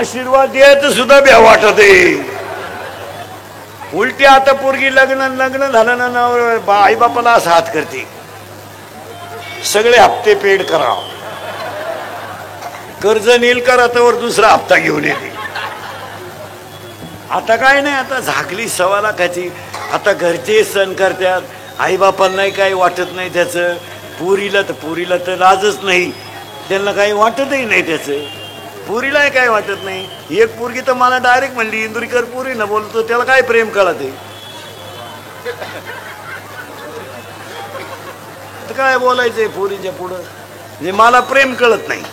आशीर्वाद द्यायचं सुद्धा भ्या वाटत आहे. उलटी आता पोरगी लग्न झालं ना आई बापाला असा हात करते, सगळे हप्ते पेड करा, कर्ज नील करा, तर दुसरा हप्ता घेऊन येते. आता काय नाही, आता झाकली 1.25 लाखाची. आता घरचे सण करतात, आई बापाला नाही काही वाटत नाही त्याचं. पुरीला तर लाजच नाही, त्यांना काही वाटतही नाही त्याचं. पुरीलाही काय वाटत नाही. एक पोरगी तर मला डायरेक्ट म्हणली, इंदुरीकर पुरी ना बोलतो, त्याला काय प्रेम कळत आहे. तर काय बोलायचंय पोरीच्या पुढं, म्हणजे मला प्रेम कळत नाही.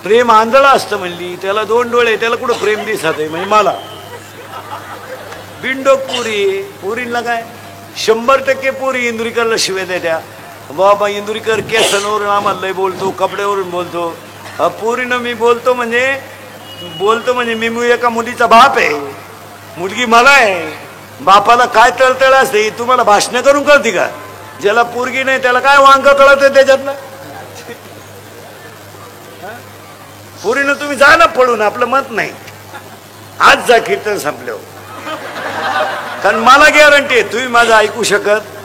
प्रेम आंधळा असतं म्हणली, त्याला 2 डोळे, त्याला कुठं प्रेम दिसत आहे. म्हणजे मला बिंडोक पुरीला काय 100% पुरी इंदुरीकरला शिवे द्या. बाबा इंदुरीकर केसांवरून आम्हाला लय बोलतो, कपड्यावरून बोलतो. पुरीनं मी बोलतो म्हणजे मी एका मुलीचा बाप आहे, मुलगी मला आहे. बापाला काय तळतळ असते तुम्हाला भाषण करून कळते का? ज्याला पोरगी नाही त्याला काय वांग कळत आहे त्याच्यातलं. पुरीनं तुम्ही जा ना पळून, आपलं मत नाही. आज जा कीर्तन संपल्यावर, कारण मला गॅरंटी आहे तुम्ही माझं ऐकू शकत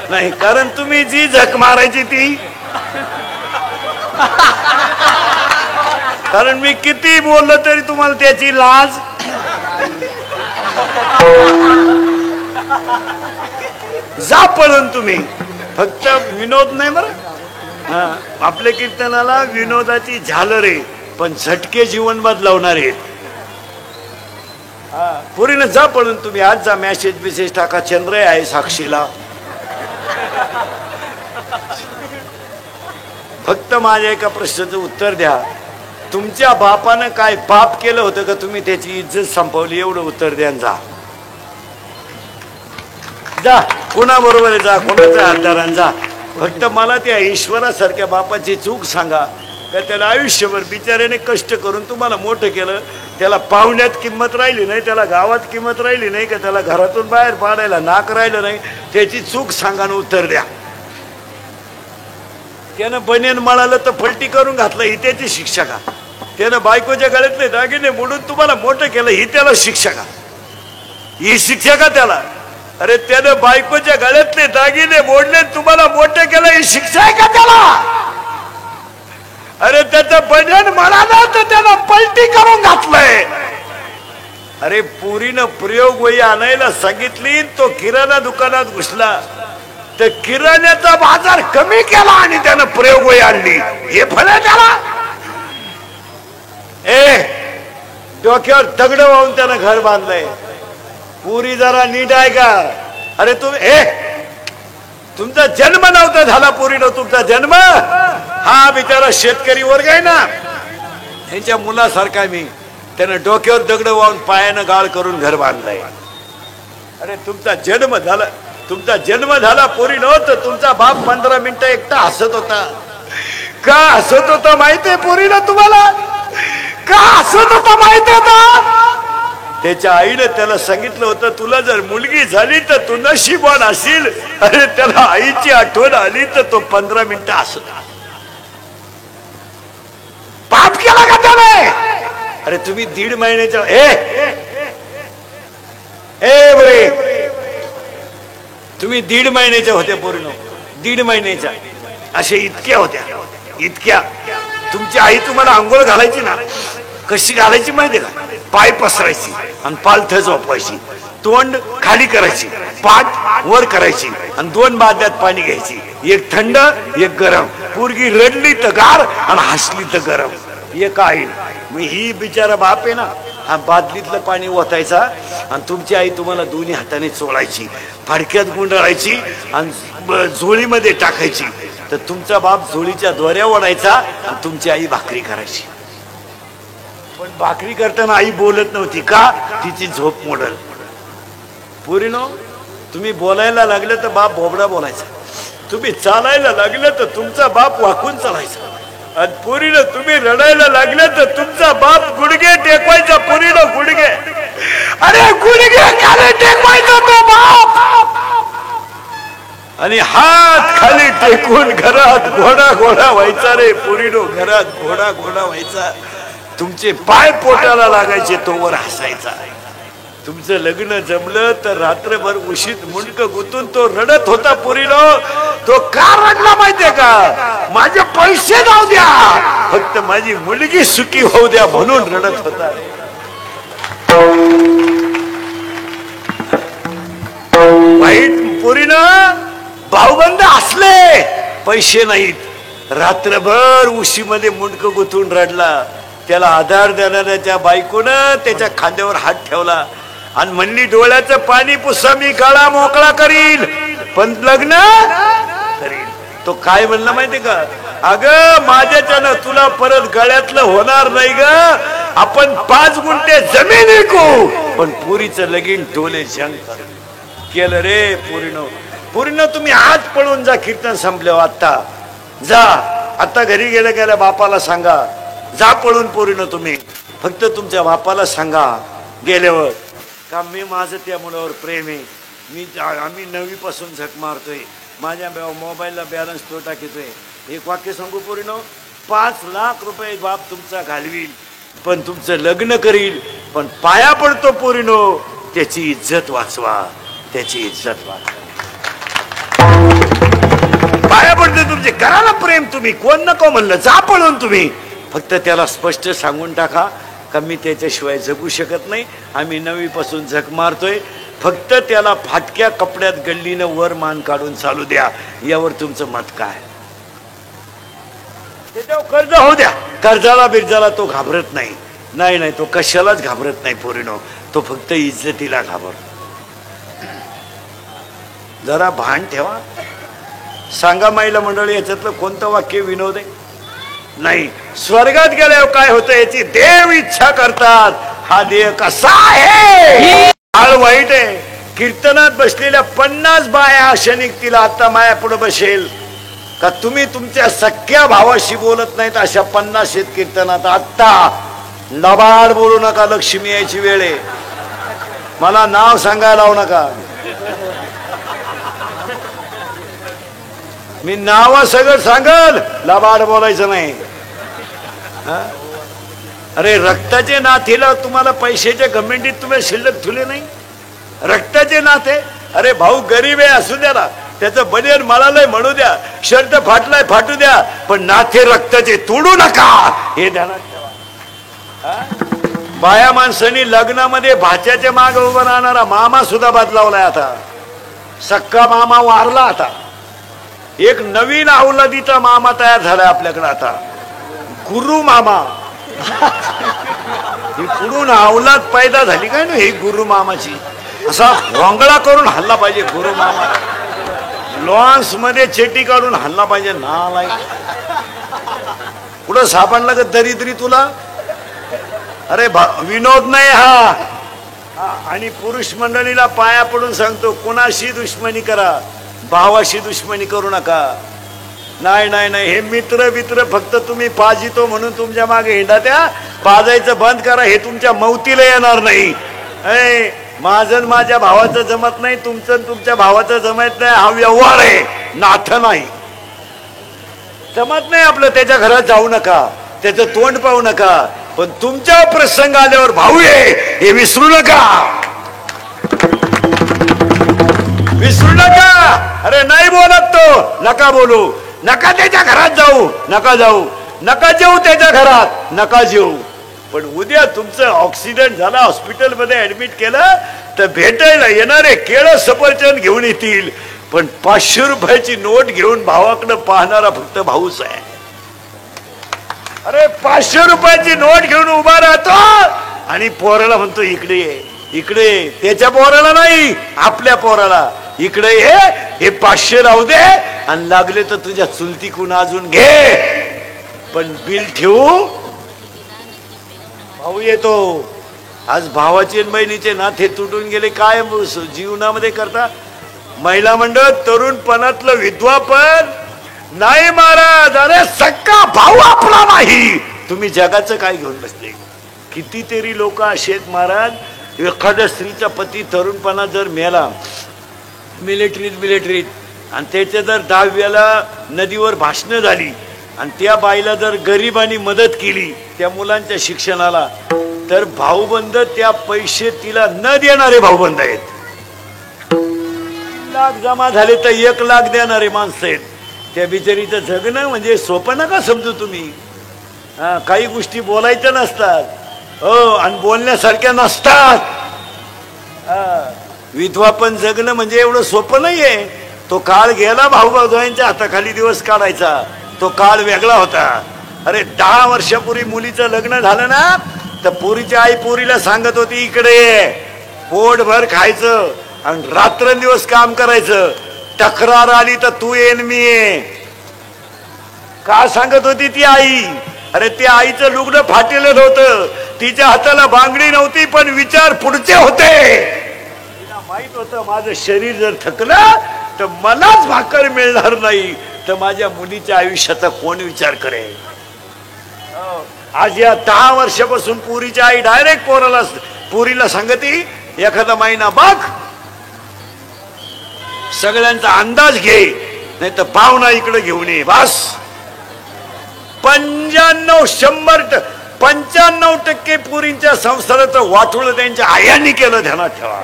नाही, कारण तुम्ही जी झक मारायची ती, कारण मी किती बोललं तरी तुम्हाला त्याची लाज. जा पळून तुम्ही, फक्त विनोद नाही बरं. आपल्या कीर्तनाला विनोदाची झालर आहे, पण झटके जीवन बदलावणार आहेत. पुरीनं जा पळून तुम्ही, आज जा. मेसेज टाका, चंद्र आहे साक्षीला. फक्त माझ्या एका प्रश्नाचं उत्तर द्या, तुमच्या बापानं काय पाप केलं होतं का तुम्ही त्याची इज्जत संपवली? एवढं उत्तर द्या. जा कोणाबरोबर जा, कोणाच्या आधारानं जा. फक्त मला त्या ईश्वरासारख्या बापाची चूक सांगा का त्याला आयुष्यभर बिचाऱ्याने कष्ट करून तुम्हाला मोठं केलं, त्याला पाहुण्यात किंमत राहिली नाही, त्याला गावात किंमत राहिली नाही, का त्याला घरातून बाहेर पाडायला नाक राहिलं नाही. त्याची चूक सांगा आणि उत्तर द्या. त्यानं बनेन मळालं तर पलटी करून घातलं, ही त्याची शिक्षा का? त्यानं बायकोच्या गळ्यातले दागिने मोडून तुम्हाला मोठं केलं, ही त्याला शिक्षा का? ही शिक्षा का त्याला? अरे त्यानं बायकोच्या गळ्यातले दागिने मोडले, तुम्हाला मोठं केलं, ही शिक्षा आहे का त्याला? अरे त्याचं बनेन मळालं तर त्यानं पलटी करून घातलंय. अरे पुरीनं प्रयोग वही आणायला सांगितली, तो किराणा दुकानात घुसला, तर किराण्याचा बाजार कमी केला आणि त्यानं प्रयोग वही आणली. हे फळ आहे त्याला? डोक्यावर दगड वाहून त्यानं घर बांधलंय. पुरी जरा नीट आहे का? अरे तुमचा जन्म नव्हता झाला पुरीनं, तुमचा जन्म हा बिचारा शेतकरी वर्ग आहे ना, यांच्या मुलासारखा मी. त्यानं डोक्यावर दगड वाहून पायानं गाळ करून घर बांधलंय. अरे तुमचा जन्म झाला पोरी नव्हतं. तुमचा बाप 15 मिनिटं एकटा हसत होता. का हसत होता माहितीये पोरीला तुम्हाला? का हसत होता माहिती होता? त्याच्या आईने त्याला सांगितलं होतं, तुला जर मुलगी झाली तर तू नशीबवान असेल. अरे त्याला आईची आठवण आली तर तो 15 मिनिटं हसत. पाप केला का त्याने? अरे तुम्ही 1.5 महिन्याच्या तुम्ही 1.5 महिन्याच्या होत्या पोरीनो, 1.5 महिन्याच्या. असे इतक्या होत्या, इतक्या. तुमची आई तुम्हाला आंघोळ घालायची ना, कशी घालायची माहिती का? पाय पसरायची आणि पालथ झोपायची, तोंड खाली करायची, पाठ वर करायची आणि 2 बादल्यात पाणी घ्यायची, एक थंड एक गरम. पोरगी रडली तर गार आणि हसली तर गरम. एक आई. ही बिचारा बाप आहे ना, हा बादलीतलं पाणी ओतायचा आणि तुमची आई तुम्हाला दोन्ही हाताने चोळायची, फडक्यात गुंडाळायची आणि झोळीमध्ये टाकायची. तर तुमचा बाप झोळीच्या दोऱ्या ओढायचा आणि तुमची आई भाकरी करायची. पण भाकरी करताना आई बोलत नव्हती का? तिची झोप मोडल. पोरीनो, तुम्ही बोलायला लागलं तर बाप भोबडा बोलायचा, तुम्ही चालायला लागलं तर तुमचा बाप वाकून चालायचा, आणि पोरीनं तुम्ही रडायला लागलं तर तुमचा बाप गुडघे टेकवायचा. पोरीनं गुडघे, अरे गुडघे खाली टेकवायचा तो बाप. आणि हात खाली टेकून घरात घोडा घोडा व्हायचा रे पोरीनो, घरात घोडा घोडा व्हायचा. तुमचे पाय पोटाला लागायचे तोवर हसायचा. तुमचं लग्न जमलं तर रात्रभर उशीत मुंडक गुतून तो रडत होता पोरीनो. तो का रडला माहितीये का? माझे पैसे जाऊ द्या, फक्त माझी मुलगी सुखी होऊ द्या म्हणून रडत होता. वाईट पोरीनं भाऊबंद असले, पैसे नाहीत, रात्रभर उशीमध्ये मुंडक गुतून रडला. त्याला आधार देणाऱ्या त्या बायकोनं त्याच्या खांद्यावर हात ठेवला आणि म्हणली डोळ्याचं पाणी पुसा, मी गळा मोकळा करील पण लग्न करील. तो काय म्हणला माहितीये का? अगं माझ्याच्यानं तुला परत गळ्यातलं होणार नाही ग, आपण 5 गुंठे जमीन विकू पण पुरीचं लगीन टोले जंग केलं रे. पोरीनो तुम्ही आज पळून जा, कीर्तन संपल्यावर आता जा. आता घरी गेल्या गेल्या बापाला सांगा, जा पळून पोरीनो. तुम्ही फक्त तुमच्या बापाला सांगा गेल्यावर का मी माझं त्या मुलावर प्रेम आहे, आम्ही 9वी पासून झक मारतोय, माझ्या मोबाईलला बॅलन्स तो टाकतोय. एक वाक्य सांगू पोरीनो, 5 लाख रुपये बाप तुमचा घालवील पण तुमचं लग्न करील, पण पाया पडतो पोरीनो त्याची इज्जत वाचवा, त्याची इज्जत वाचवा. पाया पडतो तुमचे, करा ना प्रेम. तुम्ही कोण नको म्हणलं, जा पळून. तुम्ही फक्त त्याला स्पष्ट सांगून टाका का मी त्याच्याशिवाय जगू शकत नाही, आम्ही 9वी पासून झक मारतोय, फक्त त्याला फाटक्या कपड्यात गल्लीनं वर मान काढून चालू द्या. यावर तुमचं मत काय? त्याच्यावर कर्ज होऊ द्या, कर्जाला बिर्जाला तो घाबरत नाही. नाही तो कशालाच घाबरत नाही पोरीनो, तो फक्त इज्जतीला घाबरतो. जरा भान ठेवा. सांगा महिला मंडळी, याच्यातलं कोणतं वाक्य विनोद आहे? नाही. स्वर्गात गेल्यावर काय होतं याची देव इच्छा करतात. हा देह कसा आहे? हाळ वाईट आहे. कीर्तनात बसलेल्या 50 बाया अशा निघतील, आता माया पुढे बसेल का तुम्ही तुमच्या सख्या भावाशी बोलत नाहीत अशा 50 आहेत कीर्तनात. आत्ता लबाड बोलू नका, लक्ष्मी यायची वेळ आहे. मला नाव सांगायला लावू नका, मी नाव सगळं सांगल, लबाड बोलायचं नाही. अरे रक्ताचे नाथेला तुम्हाला पैशाच्या गमेंडीत तुम्ही शिल्लक ठेवले नाही. रक्ताचे नाते, अरे भाऊ गरीब आहे असू द्या ना, त्याचं बनियन मळालंय म्हणू द्या, शर्ट फाटलाय फाटू द्या, पण नाते रक्ताचे तोडू नका हे ध्यानात ठेवा. बाया माणसांनी लग्नामध्ये भाच्याच्या माग उभा राहणारा मामा सुद्धा बदलावलाय. आता सक्का मामा वारला, आता एक नवीन अवलादीचा मामा तयार झालाय आपल्याकडे. आता गुरु मामा. ही पुढून अवलाद पैदा झाली काय ना, ही गुरु मामाची. असा भोंगळा करून हल्ला पाहिजे गुरु मामा, लॉन्स मध्ये चेटी काढून हल्ला पाहिजे. नालाय कुठं सापडला का दरिद्री तुला? अरे विनोद नाही हा. आणि पुरुष मंडळीला पाया पडून सांगतो, कोणाशी दुश्मनी करा, भावाशी दुश्मनी करू नका. नाही हे मित्र फक्त तुम्ही पाजितो म्हणून तुमच्या मागे हिंडा, त्या पाजायचं बंद करा. हे तुमच्या मौतीला येणार नाही. माझं माझ्या भावाचं जमत नाही, तुमचं तुमच्या भावाचं जमत नाही, हा व्यवहार आहे, नाथ नाही. जमत नाही आपलं, त्याच्या घरात जाऊ नका, त्याचं तोंड पाहू नका, पण तुमच्या प्रसंग आल्यावर भाऊ आहे हे विसरू नका, विसरू नका. अरे नाही बोलत तो, नका बोलू, नका त्याच्या घरात जाऊ, नका जाऊ, नका जेऊ त्याच्या घरात, नका जेऊ. पण उद्या तुमचं ऍक्सिडेंट झाला, हॉस्पिटलमध्ये ऍडमिट केलं तर भेटायला येणारे केळं सफरचंद घेऊन येतील, पण 500 रुपयाची नोट घेऊन भावाकडे पाहणारा फक्त भाऊच आहे. अरे 500 रुपयाची नोट घेऊन उभा राहतो आणि पोराला म्हणतो इकडे ये, इकडे ये. त्याच्या पोराला नाही, आपल्या पोराला, इकडे ये, हे 500 राहू दे आणि लागले तर तुझ्या चुलतीकून अजून घे, पण बिल ठेवू. भाऊ येतो. आज भावाचे आणि बहिणीचे नाते तुटून गेले. काय जीवनामध्ये करता? महिला मंडळ तरुणपणातलं विधवापन नाही महाराज. अरे सक्का भाऊ आपला नाही, तुम्ही जगाचं काय घेऊन बसले? कितीतरी लोक असे आहेत महाराज, एखाद्या स्त्रीचा पती तरुणपणा जर मेला, मिलिटरीत आणि त्याच्या जर 10व्याला नदीवर भाषणं झाली आणि त्या बाईला जर गरिबांनी मदत केली त्या मुलांच्या शिक्षणाला, तर भाऊबंद त्या पैसे तिला न देणारे भाऊबंद आहेत. 3 लाख जमा झाले तर 1 लाख देणारे माणसं आहेत. त्या बिचारीचं जगणं म्हणजे सोपं नका समजू तुम्ही. काही गोष्टी बोलायच्या नसतात, हो, आणि बोलण्यासारख्या नसतात. विधवा पण जगणं म्हणजे एवढं सोपं नाहीये. तो काळ गेला, भाऊभाऊयांच्या हाताखाली दिवस काढायचा, तो काळ वेगळा होता. अरे 10 वर्षापूर्वी मुलीचं लग्न झालं ना, तर पोरीची आई पोरीला सांगत होती, इकडे पोटभर खायचं आणि रात्रंदिवस काम करायचं, तक्रार आली तर तू येईन मी ये. का सांगत होती ती आई? अरे त्या आईचं लुगडं फाटेलं होतं, तिच्या हाताला बांगडी नव्हती, पण विचार पुढचे होते. तिला माहित होतं माझं शरीर जर थकलं तर मलाच भाकर मिळणार नाही, तर माझ्या मुलीच्या आयुष्याचा कोण विचार करेल. आज या 10 वर्षापासून पुरीची आई डायरेक्ट पुरीला सांगते, एखादा महिना बघ, सगळ्यांचा अंदाज घे, नाही तर पाहुणा इकडे घेऊन ये. बस 95% पुरींच्या संसाराचं वाटोळं त्यांच्या आयांनी केलं, ध्यानात ठेवा.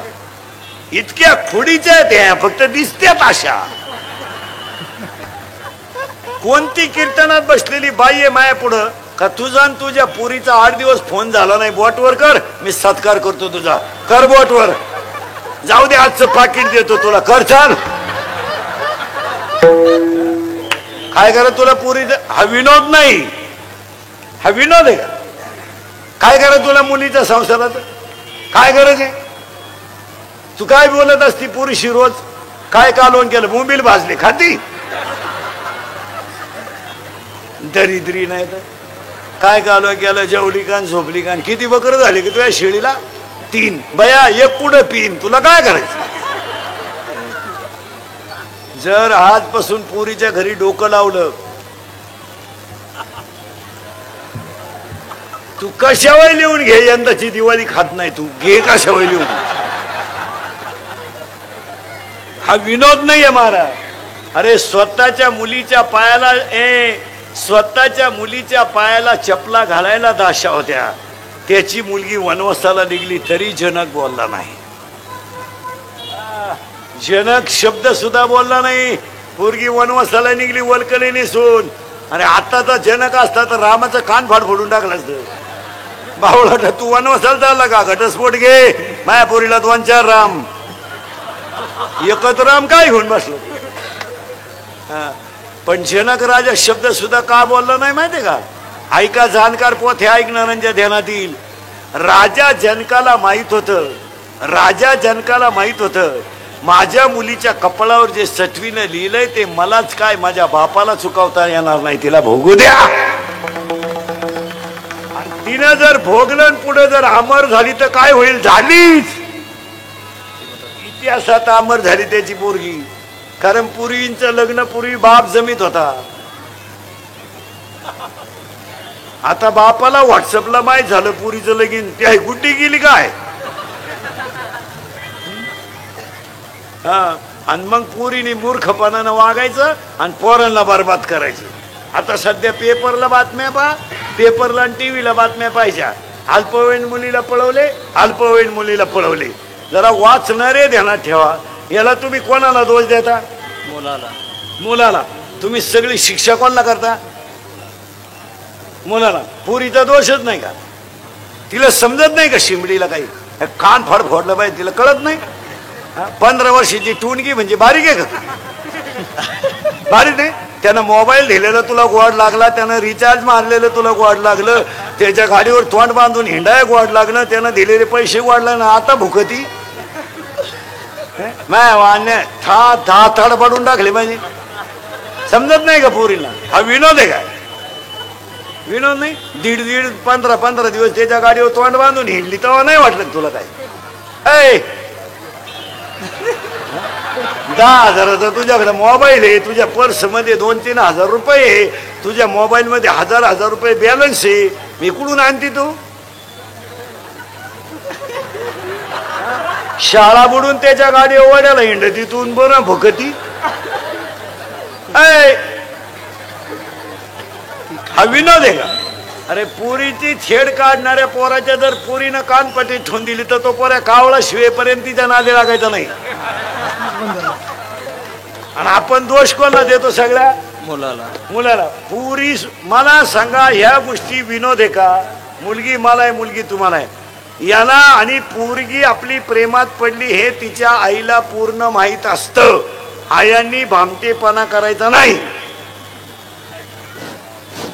इतक्या खोडीच्या त्या फक्त दिसत्यात अशा. कोणती कीर्तनात बसलेली बाई आहे माया पुढं का तुझा आणि तुझ्या पुरीचा 8 दिवस फोन झाला नाही, बोटवर कर, मी सत्कार करतो तुझा, कर बोटवर, जाऊ दे आजचं पाकिट देतो तुला, कर, चाल. काय करा तुला पुरी? हा विनोद नाही, हा विनोद आहे का? काय करा तुला मुलीच्या संसारात? काय गरज आहे? तू काय बोलत असती पुरीशी रोज? काय कालवण केलं? बोंबील भाजली खाती? दरिद्री नाही तर काय कालवण केलं? जेवली कान झोपली कान. किती बकरं झाली की तुझ्या शेळीला? 3. बया एक पुढं पिन, तुला काय करायचं? जर आजपासून पुरीच्या घरी डोकं लावलं, तू कशावर लिहून घे, यंदाची दिवाळी खात नाही तू, घे कशावर लिहून. हा विनोद नाहीये महाराज. अरे स्वतःच्या मुलीच्या पायाला चपला घालायला दाशा होत्या, त्याची मुलगी वनवासाला निघली तरी जनक बोलला नाही. जनक शब्द सुद्धा बोलला नाही. पोरगी वनवासाला निघली वलकली नेसून. अरे आताचा जनक असता तर रामाचं कान फाड फोडून टाकलं असतं. बावळा तू वनवासाला चालला का? घटस्फोट घे, मायापुरीला 2-4 राम, एकत्र राम काय घेऊन बसलो. पण जनक राजा शब्द सुद्धा का बोलला नाही माहितीये का? ऐका जाणकार पोथ हे ऐकणाऱ्यांच्या ध्यानात येईल. राजा जनकाला माहित होतं माझ्या मुलीच्या कपाळावर जे सटवीनं लिहिलंय ते मलाच काय माझ्या बापाला चुकवता येणार नाही, तिला भोगू द्या. तिनं जर भोगलं पुढे जर अमर झाली तर काय होईल? झालीच. इतिहासात अमर झाली त्याची पोरगी. कारण पूर्वींचं लग्न पूर्वी बाप जमीत होता. आता बापाला व्हॉट्सअपला माहीत झालं पुरीचं लगीन, ती आहे गुड्डी गेली काय. आणि मग पुरीने मूर्खपणानं वागायचं आणि पोरांना बरबाद करायचं. आता सध्या पेपरला बातम्या पेपरला आणि टीव्हीला बातम्या पाहिजे. अल्पवयीन मुलीला पळवले. जरा वाचणारे ध्यानात ठेवा. याला तुम्ही कोणाला दोष देता? मुलाला. तुम्ही सगळी शिक्षा कोणाला करता? मुलाला. पुरीचा दोषच नाही का? तिला समजत नाही का शिमडीला काही? कान फाड फोडलं पाहिजे, तिला कळत नाही. 15 वर्षाची टुणगी म्हणजे बारीक आहे का? बारीक नाही. त्यानं मोबाईल दिलेला तुला गोड लागला, त्यानं रिचार्ज मारलेलं तुला गोड लागलं, त्याच्या गाडीवर तोंड बांधून हिंडाय गोड लागलं, त्यानं दिलेले पैसे गोड लागले, आता भुकती थाड पाडून टाकले पाहिजे. समजत नाही का पोरीला? हा विनोद आहे काय? विनोद नाही. 15 दिवस त्याच्या गाडीवर तोंड बांधून हिंडली तेव्हा नाही वाटलं तुला काय? 10,000चा तुझ्याकडे मोबाईल आहे, तुझ्या पर्स मध्ये 2-3 हजार रुपये आहे, तुझ्या मोबाईल मध्ये हजार रुपये बॅलन्स आहे, मी कुठून आणती तू? शाळा बुडून त्याच्या गाडी ओढ्याला हिंड तिथून बरं भुकती. हा विनोद आहे का? अरे पुरीची छेड काढणाऱ्या पोराच्या जर पुरीनं कानपट्टी ठेवून दिली तर तो पोऱ्या कावळा शिवेपर्यंत तिच्या नादी लागायचा नाही. आणि आपण दोष कोणाला देतो? सगळ्या मुलाला. पुरी मला सांगा, ह्या गोष्टी विनोद आहे का? मुलगी मला आहे, मुलगी तुम्हाला आहे. याला आणि पोरगी आपली प्रेमात पडली हे तिच्या आईला पूर्ण माहित असतं. आयांनी भामटेपणा करायचा नाही.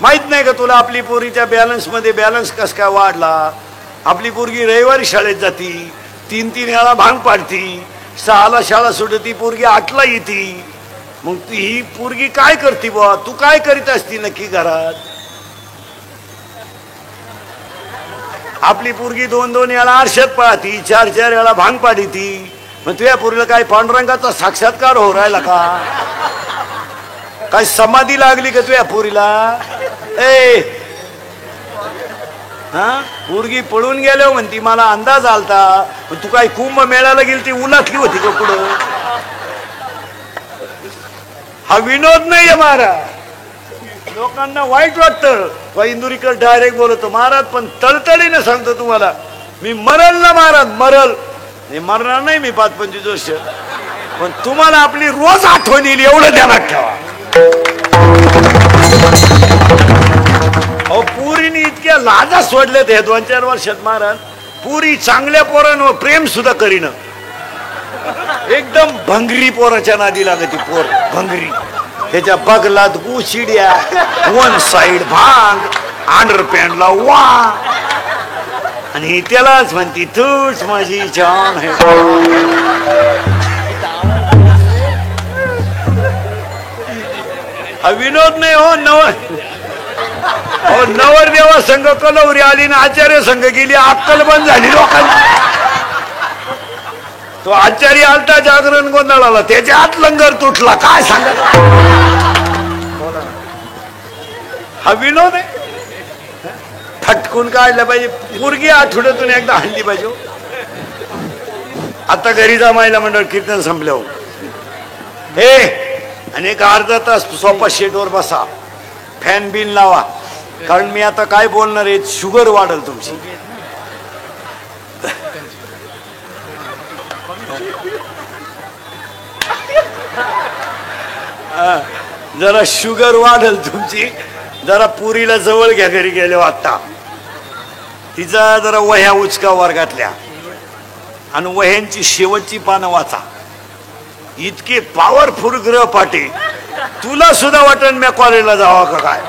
माहित नाही का तुला आपली पोरीच्या बॅलन्स मध्ये बॅलन्स कस काय वाढला? आपली पोरगी रविवारी शाळेत जाती, 3-3 वेळा भांग पाडती, 6ला शाळा सुटती, पोरगी 8ला येती. मग ही पोरगी काय करते बुवा? तू काय करीत असती नक्की घरात? आपली पोरगी 2-2 वेळा आरशात पाहती, 4-4 वेळा भांग पाडीती. मग तुझ्या पोरीला काय पांडुरंगाचा साक्षात्कार हो राहिला का? काय समाधी लागली का तुझ्या पोरीला? पोरगी पळून गेलो म्हणती मला अंदाज आलता. तू काय कुंभ मेळ्याला गेली ती उलाटली होती का पुढं? हा विनोद नाहीये महाराज. लोकांना वाईट वाटतं. इंदुरीकर डायरेक्ट बोलतो महाराज, पण तळतळीने सांगतो तुम्हाला, मी मरल ना महाराज, मरल. मरणार नाही मी 5-25 वर्ष, पण तुम्हाला आपली रोज आठवण येईल एवढं ध्यानात ठेवा. अहो पुरीने इतक्या लाजा सोडल्यात हे 2-4 वर्षात महाराज. पुरी चांगल्या पोरांवर प्रेम सुद्धा करीन. एकदम भंगरी पोराच्या नादी लागती. पोर भंगरी, त्याच्या बगलात गुशिड्या, 1 साइड भांग, अंडरपॅन्टला वा, आणि त्यालाच म्हणती तूच माझी जान है. हा विनोद नाही हो. नवरदेवा संघ कलवरी आली ना आचार्य संघ गेली, अक्कल बंद झाली लोकांची. तो आचार्य आलता जागरण गोंधळाला, त्याच्या हात लंगर तुटला. काय सांगा? हा विनोद आहे. फटकून काढलं पाहिजे. पोरगी आठवड्यातून एकदा हल्ली पाहिजे. आता घरी जा, महिला मंडळ कीर्तन संपल्यावर हे आणि एक अर्धा तास सोफा सेटवर बसा, फॅन बिन लावा. कारण मी आता काय बोलणार आहे, शुगर वाढल तुमची. जरा शुगर वाढल तुमची. जरा पुरीला जवळ घ्या घरी गेले. आता तिचा जरा वह्या उचका वर्गातल्या, आणि वह्यांची शेवटची पानं वाचा. इतके पॉवरफुल ग्रहपाठी, तुला सुद्धा वाटण मी कॉलेजला जावा का काय?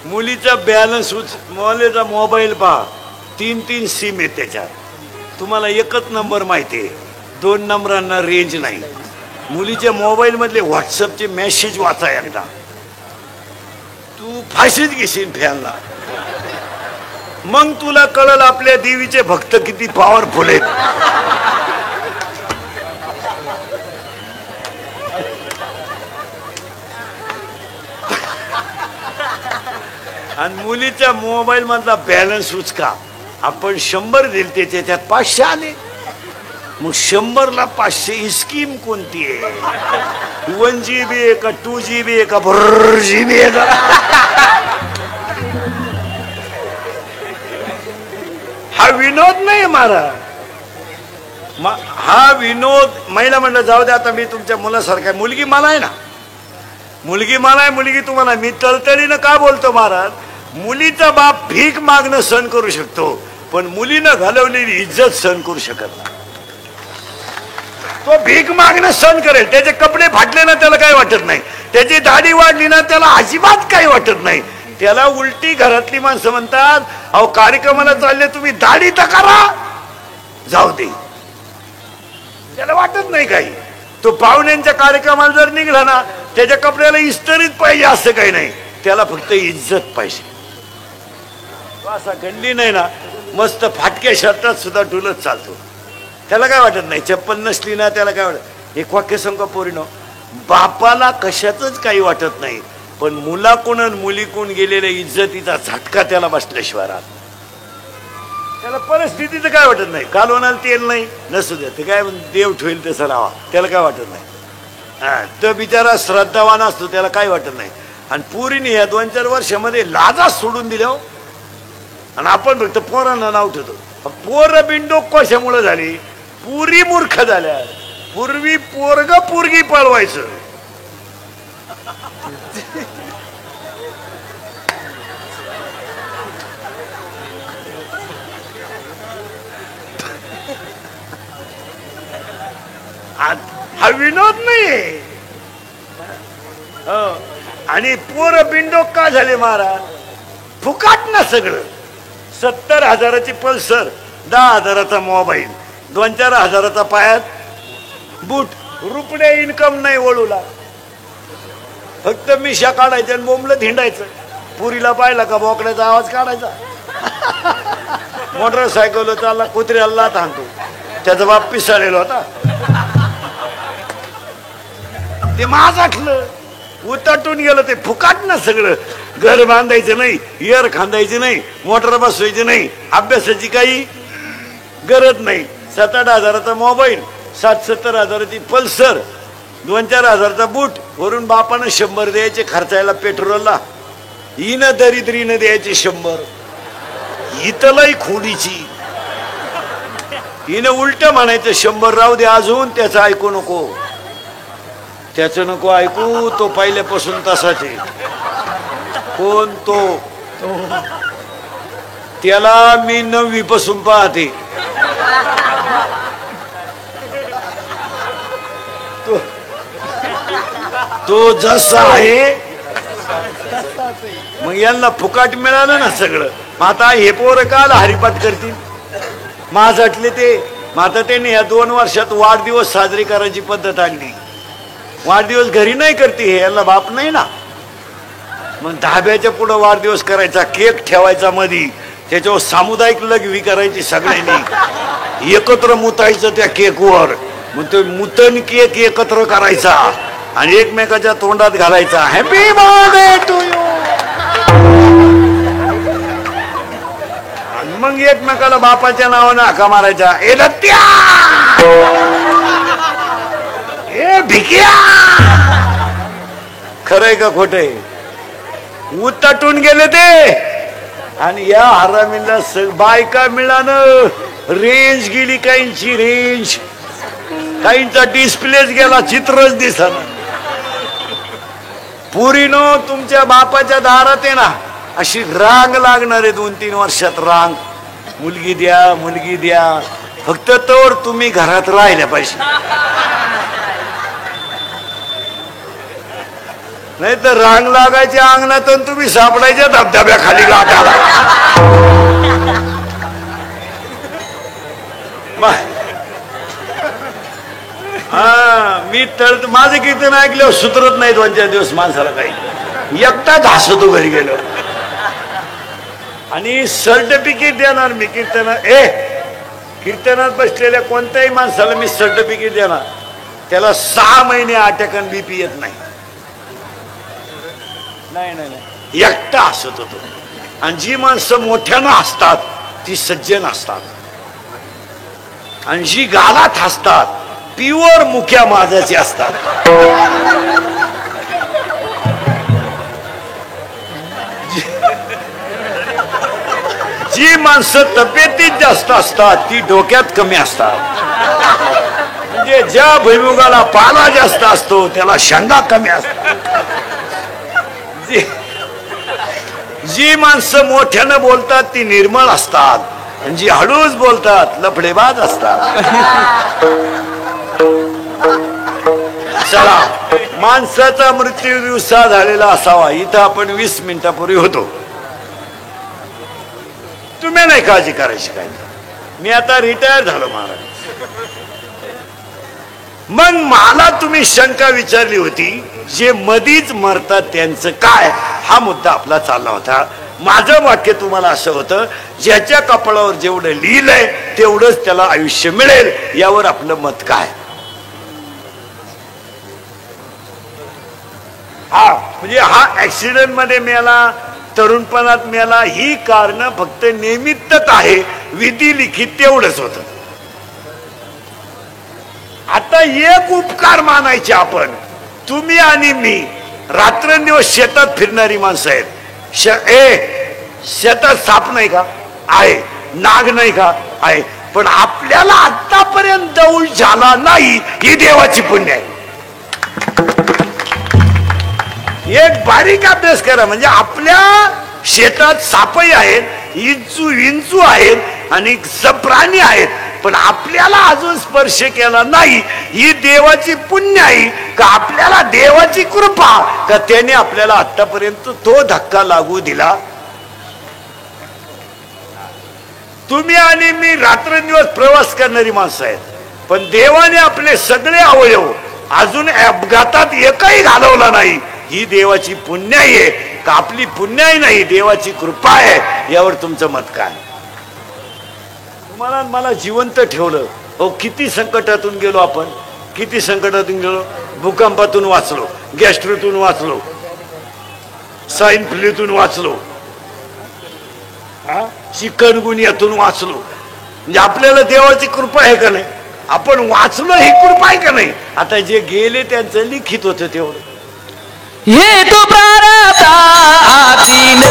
मुलीचा बॅलन्स मुलीचा मोबाईल पहा, 3-3 सिम आहे त्याच्यात. तुम्हाला एकच नंबर माहिती आहे, 2 नंबरांना रेंज नाही. मुलीच्या मोबाईल मधले व्हॉट्सअपचे मेसेज वाचा एकदा, तू फाशीच घेशील फॅनला. मग तुला कळल आपल्या देवीचे भक्त किती पॉवरफुल आहेत. आणि मुलीच्या मोबाईल मधला बॅलन्स उचका. आपण 100 दिले, त्याच्यात 500 आले. मग 100ला 500 ही स्कीम कोणती आहे? 1 GB आहे का 2 GB आहे का GB आहे का? हा विनोद नाही महाराज. हा विनोद. महिला म्हणलं जाऊ दे, आता मी तुमच्या मुलासारखा. मुलगी मला आहे ना, मुलगी मला आहे, मुलगी तुम्हाला. मी तळतळीनं का बोलतो महाराज? मुलीचा बाप भीक मागणं सहन करू शकतो, पण मुलीनं घालवलेली इज्जत सहन करू शकत नाही. तो भीक मागणं सहन करेल. त्याचे कपडे फाटले ना त्याला काही वाटत नाही, त्याची दाढी वाढली ना त्याला अजिबात काही वाटत नाही. त्याला उलटी घरातली माणसं म्हणतात, अहो कार्यक्रमाला चालले तुम्ही, दाढी तर करा, जाऊ दे. त्याला वाटत नाही काही. तो पाहुण्यांच्या कार्यक्रमाला जर निघला ना, त्याच्या कपड्याला इस्त्रीत पाहिजे असं काही नाही, त्याला फक्त इज्जत पाहिजे. असा गंडी नाही ना, मस्त फाटक्या शर्टात सुद्धा डुलत चालतो, त्याला काय वाटत नाही. चप्पल नसली ना त्याला काय वाटत. एक वाक्य सांगा पोरीनो, बापाला कशातच काही वाटत नाही, पण मुलाकडून मुलीकडून गेलेल्या इज्जतीचा झटका त्याला बसल्याशिवाय राहत. त्याला परिस्थितीचं काय वाटत नाही. कालवणाला तेल नाही नसू द्या, ते काय देव ठेवेल तसं राहावा, त्याला काय वाटत नाही. तो बिचारा श्रद्धावान असतो, त्याला काय वाटत नाही. आणि पुरीने या 2-4 वर्षामध्ये लाजा सोडून दिल्या हो. आणि आपण फक्त पोरांना नाव ठेवतो. पोर बिंडोक कशामुळे झाली? पुरी मूर्ख झाल्या. पूर्वी पोरग पोरगी पळवायचं, हा विनोद नाही. आणि पोर बिंडोक का झाले महाराज? फुकाट ना सगळं. 70,000ची पल्सर, 10,000चा मोबाईल, 2-4 हजाराचा पायात बूट, रुपये इन्कम नाही वळूला. फक्त मिशा काढायच्या आणि बोंबलं धिंडायचं. पुरीला पाहिला का बोकड्याचा आवाज काढायचा. मोटरसायकल चालला, कुत्र्याला थांबतो. त्याचा बाप पिसाळलेला होता. ते माझाठलं उतटून गेलं. ते फुकाट ना सगळं. घर बांधायचं नाही, एअर खांदायचं नाही, मोटर बसवायची नाही, अभ्यासाची काही गरज नाही. 7-8 हजाराचा मोबाईल, 60-70 हजाराची पल्सर, 2-4 हजाराचा बूट, वरून बापानं 100 द्यायचे खर्चायला पेट्रोलला. हिनं दरिद्रीनं द्यायचे 100. इथलही खोडीची. हिनं उलट म्हणायचं 100 राहू दे अजून, त्याचं ऐकू नको, त्याचं नको ऐकू, तो पहिल्यापासून तसाच आहे. कोण तो? त्याला मी 9वी पासून पाहते. तो जसा आहे मग यांना फुकाट मिळालं ना सगळं. मग आता हे पोरं काल हरिपाठ करतील माझातले ते. मग आता त्यांनी या 2 वर्षात वाढदिवस साजरी करायची पद्धत आणली. वाढदिवस घरी नाही करते हे, यांना बाप नाही ना. मग धाब्याच्या पुढं वाढदिवस करायचा, केक ठेवायचा मधी, त्याच्यावर सामुदायिक लघवी करायची सगळ्यांनी, एकत्र मुतायचं त्या केकवर. मग तो मुतन केक एकत्र करायचा आणि एकमेकाच्या तोंडात घालायचा, हॅपी बर्थडे टू यू. आणि मग एकमेकाला बापाच्या नावानं हाका मारायचा, ए दत्त्या, ए भिक्या. खरंय का खोटंय? उतटून गेले ते. आणि या हरामीला बायका मिळालं, रेंज गेली, काहींची रेंज, काहींचा डिस्प्लेच गेला, चित्रच दिसत. पुरीनो तुमच्या बापाच्या दारात आहे ना अशी रांग लागणार आहे 2-3 वर्षात. रांग, मुलगी द्या, मुलगी द्या. फक्त तोवर तुम्ही घरात राहिल्या पाहिजे, नाही तर रांग लागायच्या अंगणात तुम्ही सापडायच्या धबधब्याखाली लाटाला. मी तळ माझं कीर्तन ऐकल्यावर सुधरत नाही 2-4 दिवस माणसाला. काही एकटाच हसतो घरी गेलो. आणि सर्टिफिकेट देणार मी कीर्तनात बसलेल्या कोणत्याही माणसाला मी सर्टिफिकेट देणार. त्याला 6 महिने अटॅक आणि बीपी येत नाही. नाही, एकटा हसत होतो. आणि जी माणसं मोठ्यानं हसतात ती सज्जन असतात, आणि जी गालात हसतात प्युअर मुख्या माझाची असतात. जी माणसं तब्येतीत जास्त असतात ती डोक्यात कमी असतात. म्हणजे ज्या भुईमुगाला पाला जास्त असतो त्याला शेंगा कमी असतात. जी माणसं मोठ्यानं बोलतात ती निर्मळ असतात, आणि जी हळूच बोलतात लफडेबाज असतात. चला, माणसाचा मृत्यू दिवसा झालेला असावा. इथं आपण 20 मिनिटापूर्वी होतो. तुम्ही नाही काळजी करायची काय. मी आता रिटायर झालो महाराज. मग मला तुम्ही शंका विचारली होती, जे मधीच मरतात त्यांचं काय, हा मुद्दा आपला चालला होता. माझं वाक्य तुम्हाला असं होतं, ज्याच्या कपाळावर जेवढं लिहिलंय तेवढंच त्याला आयुष्य मिळेल. यावर आपलं मत काय? हा म्हणजे हा ऍक्सिडेंट मध्ये मेला, तरुणपणात मेला, ही कारण फक्त निमित्तच आहे. विधी लिखित तेवढंच होत. आता एक उपकार मानायचे आपण, तुम्ही आणि मी रात्रंदिवस शेतात फिरणारी माणसं आहेत. शेतात साप नाही का? आहे. नाग नाही का? आहे. पण आपल्याला आतापर्यंत दौड झाला नाही, ही देवाची पुण्य आहे. एक बारीक अभ्यास करा, म्हणजे आपल्या शेतात सापही आहेत, विंचू आहेत आणि प्राणी आहेत, पण आपल्याला अजून स्पर्श केला नाही, ही देवाची पुण्य आहे का आपल्याला देवाची कृपा का त्याने आपल्याला आतापर्यंत तो धक्का लागू दिला. तुम्ही आणि मी रात्रंदिवस प्रवास करणारी माणसं आहेत, पण देवाने आपले सगळे अवयव अजून अपघातात एकही घालवला नाही, ही देवाची पुण्याई आहे का आपली पुण्याई नाही, देवाची कृपा आहे. यावर तुमचं मत काय? तुम्हाला मला जिवंत ठेवलं. हो, किती संकटातून गेलो आपण, किती संकटातून गेलो. भूकंपातून वाचलो, गॅस्ट्रोतून वाचलो, स्वाईन फ्लूतून वाचलो, चिकनगुनियातून वाचलो. म्हणजे आपल्याला देवाची कृपा आहे का नाही? आपण वाचलो ही कृपा आहे का नाही? आता जे गेले त्यांचं लिखित होतं तेवढं. ये तो प्रारब्ध आधीन,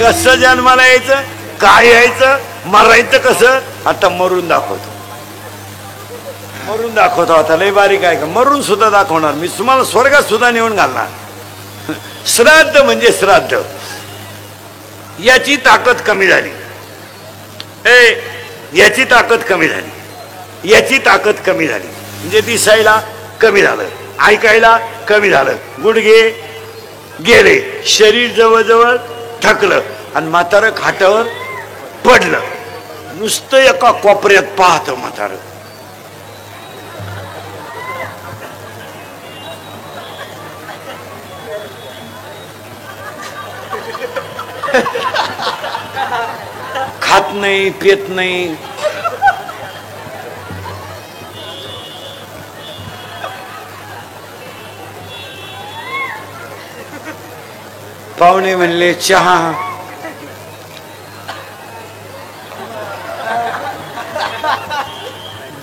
कसं जन्माला यायचं, काय यायचं, मरायचं कसं, आता मरून दाखवतो. मरून दाखवतो. आता लय बारीक आहे का? मरून सुद्धा दाखवणार मी तुम्हाला, स्वर्गात सुद्धा नेऊन घालणार. श्राद्ध म्हणजे श्राद्ध, याची ताकद कमी झाली, याची ताकद कमी झाली, याची ताकद कमी झाली, म्हणजे दिसायला कमी झालं, ऐकायला कमी झालं, गुडघे गेले, शरीर जवळजवळ थकलं आणि म्हातारं खाटावर पडलं. नुसतं एका कोपऱ्यात पाहतं म्हातारं. खात नाही, पेत नाही. पाहुणे म्हणले चहा,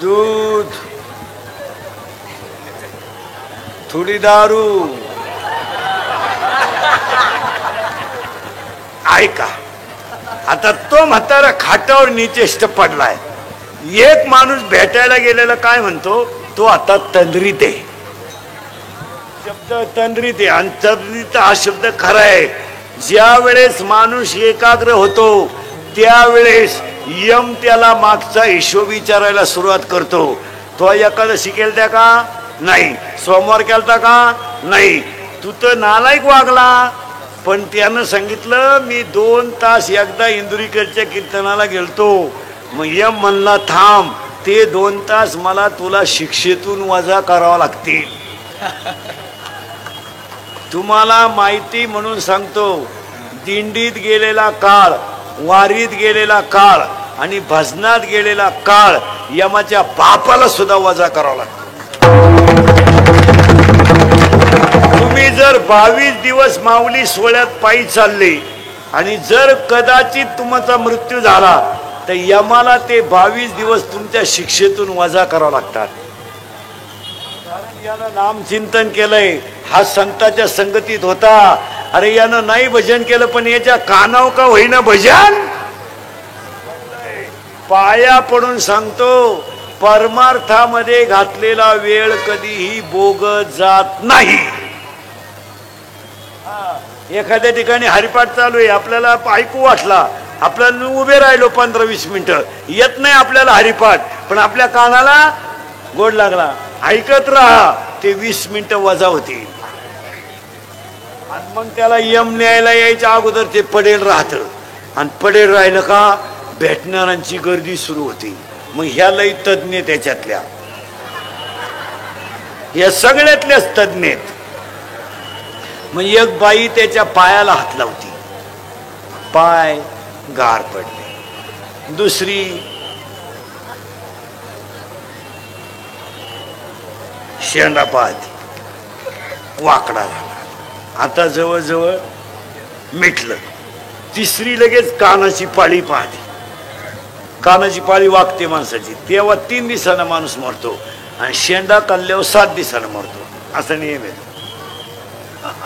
दूध, थोडी दारू. ऐका, आता तो म्हातारा खाटावर निचेष्ट पडलाय. एक माणूस भेटायला गेलेला काय म्हणतो, तो आता तंद्रीत आहे. शब्द तंद्रीत आहे, आणि तंद्रीत हा शब्द खरा आहे. ज्या वेळेस माणूस एकाग्र होतो त्यावेळेस यम त्याला मागचा हिशोब विचारायला सुरुवात करतो. तो एकादशी केलता का? नाही. सोमवार केलता का? नाही. तू तर नालायक वागला. पण त्यानं सांगितलं मी 2 तास एकदा इंदुरीकरच्या कीर्तनाला गेलतो. मग यम म्हणला थांब, ते 2 तास मला तुला शिक्षेतून वजा करावा लागतील. तुम्हाला माहिती म्हणून सांगतो, दिंडीत गेलेला काळ, वारीत गेलेला काळ आणि भजनात गेलेला काळ यमाच्या बापाला सुद्धा वजा करावा लागतो. तुम्ही जर 22 दिवस माऊली सोहळ्यात पायी चालले आणि जर कदाचित तुमचा मृत्यू झाला तर यमाला ते 22 दिवस तुमच्या शिक्षेतून वजा करावं लागतात. यानं नामचिंतन केलंय, हा संतांच्या संगतीत होता. अरे यानं नाही भजन केलं, पण याच्या कानाव का होईना भजन. पाया पडून सांगतो, परमार्थामध्ये घातलेला वेळ कधीही बोगत जात नाही. एखाद्या ठिकाणी हरिपाठ चालू आहे, आपल्याला ऐकू वाटला, आपल्याला उभे राहिलो 15-20 मिनिटं, येत नाही आपल्याला हरिपाठ, पण आपल्या कानाला गोड लागला, ऐकत राहा, ते 20 मिनिटं वजा होती. आणि मग त्याला यम न्यायला यायच्या अगोदर ते पडेल राहतं, आणि पडेल राहिलं का भेटणाऱ्यांची गर्दी सुरू होती. मग ह्या लई तज्ञ, त्याच्यातल्या या सगळ्यातल्याच तज्ञ आहेत. मग एक बाई त्याच्या पायाला हात लावती, पाय गार पडले. दुसरी शेंडा पाहती, वाकडा झाला, आता जवळजवळ मिटलं. तिसरी लगेच कानाची पाळी पाहते, कानाची पाळी वागते माणसाची, तेव्हा 3 दिवसानं माणूस मरतो आणि शेंडा काढल्यावर 7 दिवसानं मरतो. असा नियम आहे.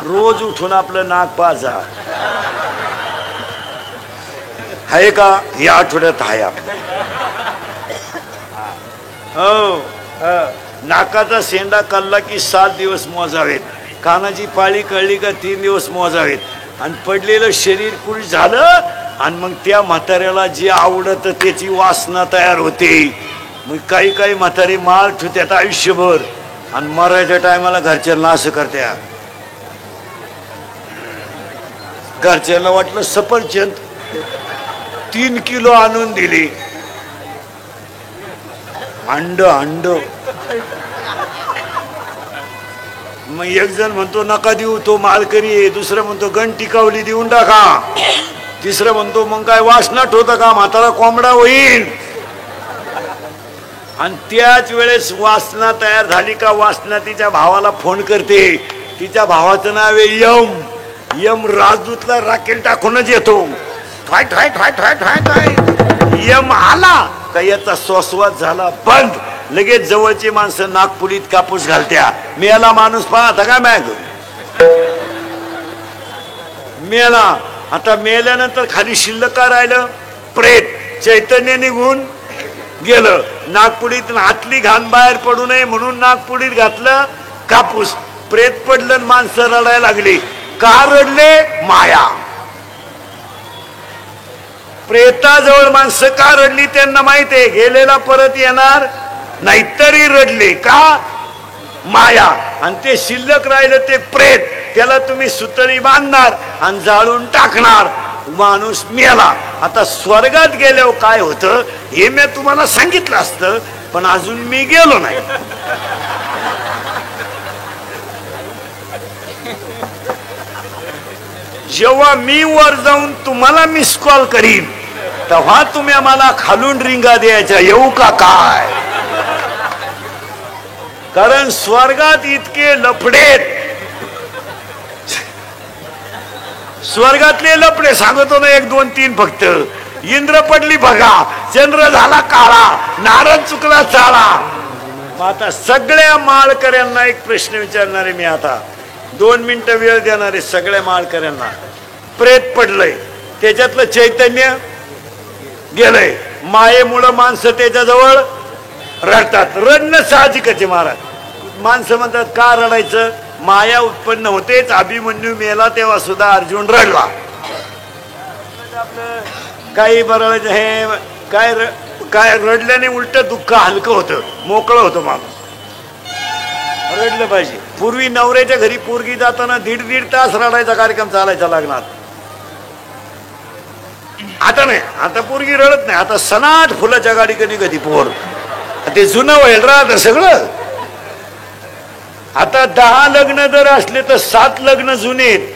रोज उठून आपलं नाक पाजा आहे का? या आठवड्यात आहे आपलं. हो, नाकाचा शेंडा काढला की 7 दिवस मोजावेत, कानाची पाळी कळली का 3 दिवस मोजावेत. आणि पडलेलं शरीर पुरी झालं आणि मग त्या म्हाताऱ्याला जे आवडत त्याची वासना तयार होते. मग काही काही म्हातारी माळ ठेवतात आयुष्यभर आणि मरायच्या टायमाला घरच्यांना असं करत्या. घरच्यांना वाटलं सफरचंद 3 किलो आणून दिली, अंड अंड. मग एक जण म्हणतो नका देऊ, तो मालकरी आहे. दुसरं म्हणतो गण टिकावली देऊन टाका. तिसरं म्हणतो मग काय वासनाट होतं का, म्हातारा कोंबडा होईल. आणि त्याच वेळेस वासना तयार झाली का वासना तिच्या भावाला फोन करते. तिच्या भावाचं नाव आहे यम. यम राजदूतला राखेल टाकूनच येतो. ठाय ठाय ठाय ठाय ठाय ठाय. यम आला का याचा श्वासवास झाला बंद. लगेच जवळची माणसं नागपुरीत कापूस घालत्या. मेला माणूस पाहता का मॅग, मेला. आता मेल्यानंतर खाली शिल्लक का राहिलं? प्रेत. चैतन्य निघून गेलं. नागपुडीत हातली घाण बाहेर पडू नये म्हणून नागपुडीत घातलं कापूस. प्रेत पडलं, माणसं रडायला लागली. का रडले? माया. प्रेताजवळ माणसं का रडली त्यांना माहित आहे, गेलेला परत येणार नाही तरी रडले. का? माया. आणि ते शिल्लक राहिलं ते प्रेत, त्याला तुम्ही सुतळी बांधणार आणि जाळून टाकणार, माणूस मेला. आता स्वर्गात गेल्यावर काय होतं हे मी तुम्हाला सांगितलं असतं, पण अजून मी गेलो नाही. जेव्हा मी वर जाऊन तुम्हाला मिस कॉल करीन तेव्हा तुम्ही आम्हाला खालून रिंगा द्यायच्या, येऊ का काय? कारण स्वर्गात इतके लफडेत, स्वर्गातले लफडे सांगतो ना, 1 2 3 फक्त. इंद्र पडली बघा, चंद्र झाला काळा, नारद चुकला चाळा. आता सगळ्या माळकऱ्यांना एक प्रश्न विचारणार आहे मी. आता 2 मिनिटं वेळ देणार आहे सगळ्या माळकऱ्यांना. प्रेत पडलंय, त्याच्यातलं चैतन्य गेलंय. मायेमुळं माणसं त्याच्याजवळ रडतात. रडणं साहजिकच आहे महाराज. माणसं म्हणतात का रडायचं? माया उत्पन्न होतेच. अभिमन्यू मेला तेव्हा सुद्धा अर्जुन रडला. काही बरं हे काय रडल्याने उलट दुःख हलकं होतं, मोकळं होतं माणूस. रडलं पाहिजे. पूर्वी नवऱ्याच्या घरी पोरगी जाताना 1.5 तास रडायचा कार्यक्रम चालायचा लग्नात. आता नाही, आता पोरगी रडत नाही. आता सनाट फुलाच्या गाडी कधी पोर. ते जुनं व्हायला राहतं सगळं. आता 10 लग्न जर असले तर 7 लग्न जुने आहेत